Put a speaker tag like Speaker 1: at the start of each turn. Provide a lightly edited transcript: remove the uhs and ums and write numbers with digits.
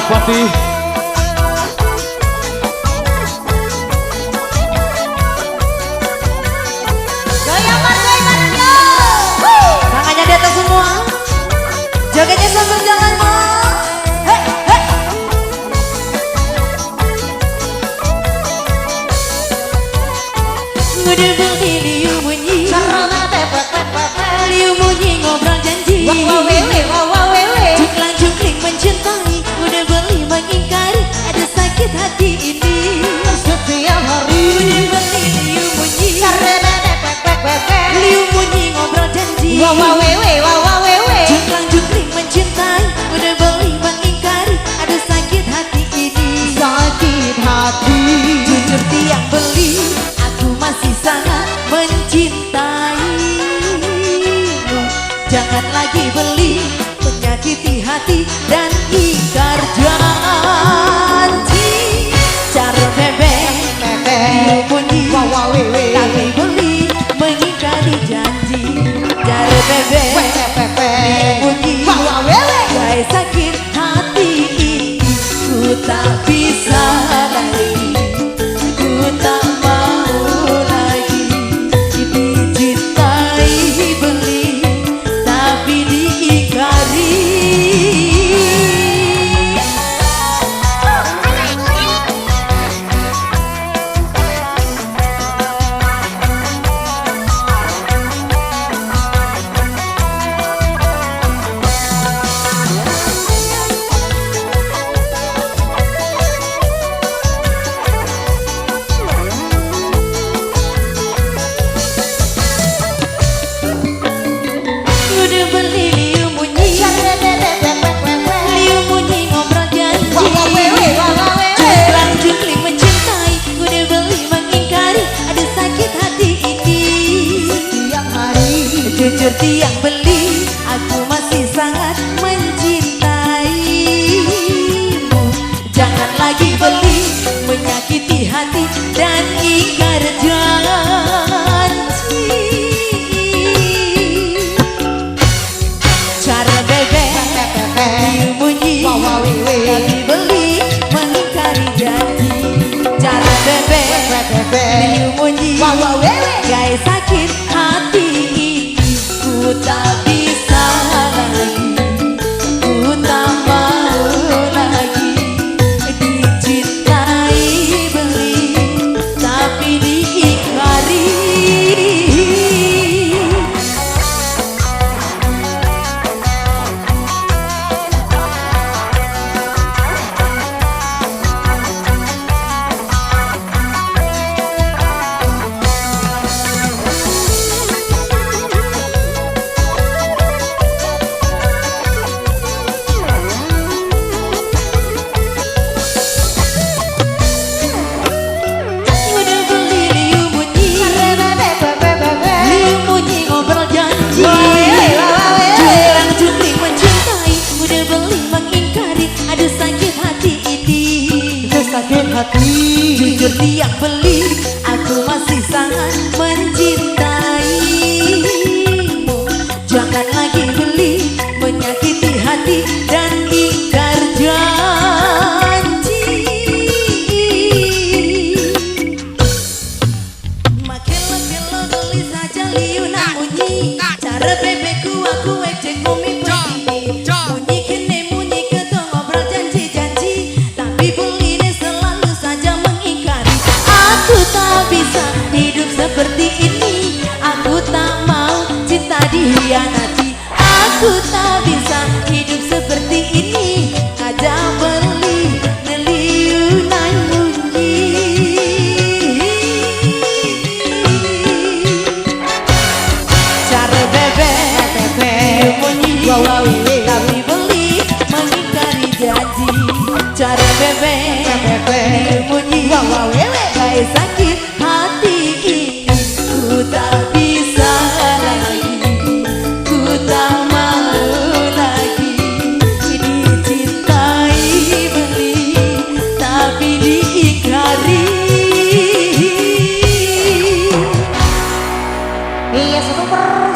Speaker 1: menikmati
Speaker 2: goyang yo. Tangannya di atas semua. Jogetnya sambil jalan mo. Hei, hei. Udah beli liu bunyi. Liu bunyi ngobrol janji. Juklang jukling mencintai. Udah beli mengingkari. Ada sakit hati ini.
Speaker 3: Setiap hari
Speaker 2: Udah beli liu bunyi. Liu bunyi ngobrol janji. Juklang jukling mencintai. Udah beli mengingkari. Ada sakit hati ini.
Speaker 3: sakit hati.
Speaker 2: Jujur tiang beli. Aku masih sangat mencintaimu. Jangan lagi beli, menyakiti hati dan ingkar janji. Cara bebek, liu bunyi, tapi beli, mengingkari janji. Cara bebek, liu bunyi, gaya sakit hati ini. Ku tak bisa lagi, ku tak mau lagi dicintai beli, tapi diingkari. Udah beli liu bunyi, liu bunyi ngobrol janji. Juklang jukling mencintai, udah beli mengingkari. Ada sakit hati ini.
Speaker 3: Setiap hari
Speaker 2: Jujur tiang beli, aku masih sangat mencintaimu. Jangan lagi beli, menyakiti hati dan ingkar janji. Cara bebek, liu bunyi, tapi beli, mengingkari janji. Cara bebek, liu bunyi, gaya sakit hati ini. Ku tak bisa lagi, ku tak mau lagi dicintai beli, tapi diingkari. Udah beli liu bunyi, liu bunyi ngobrol janji. Juklang jukling mencintai, udah beli mengingkari. Ada sakit hati ini.
Speaker 3: sakit hati.
Speaker 2: Jujur tiang beli, aku masih sangat mencintaimu. Jangan lagi beli, menyakiti hati dan ingkar janji. Makin lo beli saja liu nak bunyi. Cara bebekku aku ejek bumi begini. Bunyi kene bunyi ketong ngobrol janji-janji, tapi beli ini selalu saja mengingkari. Aku tak bisa hidup seperti ini. Aku tak mau cinta dihianati. Aku tak bisa hidup seperti ini. Ada beli neliu nan bunyi. Cara bebek, liu bunyi, tapi beli, mengingkari janji. Cara bebek, liu bunyi, gaya sakit hati ini. Ku tak bisa lagi, ku tak mau lagi dicintai beli, tapi diingkari.
Speaker 3: Iya super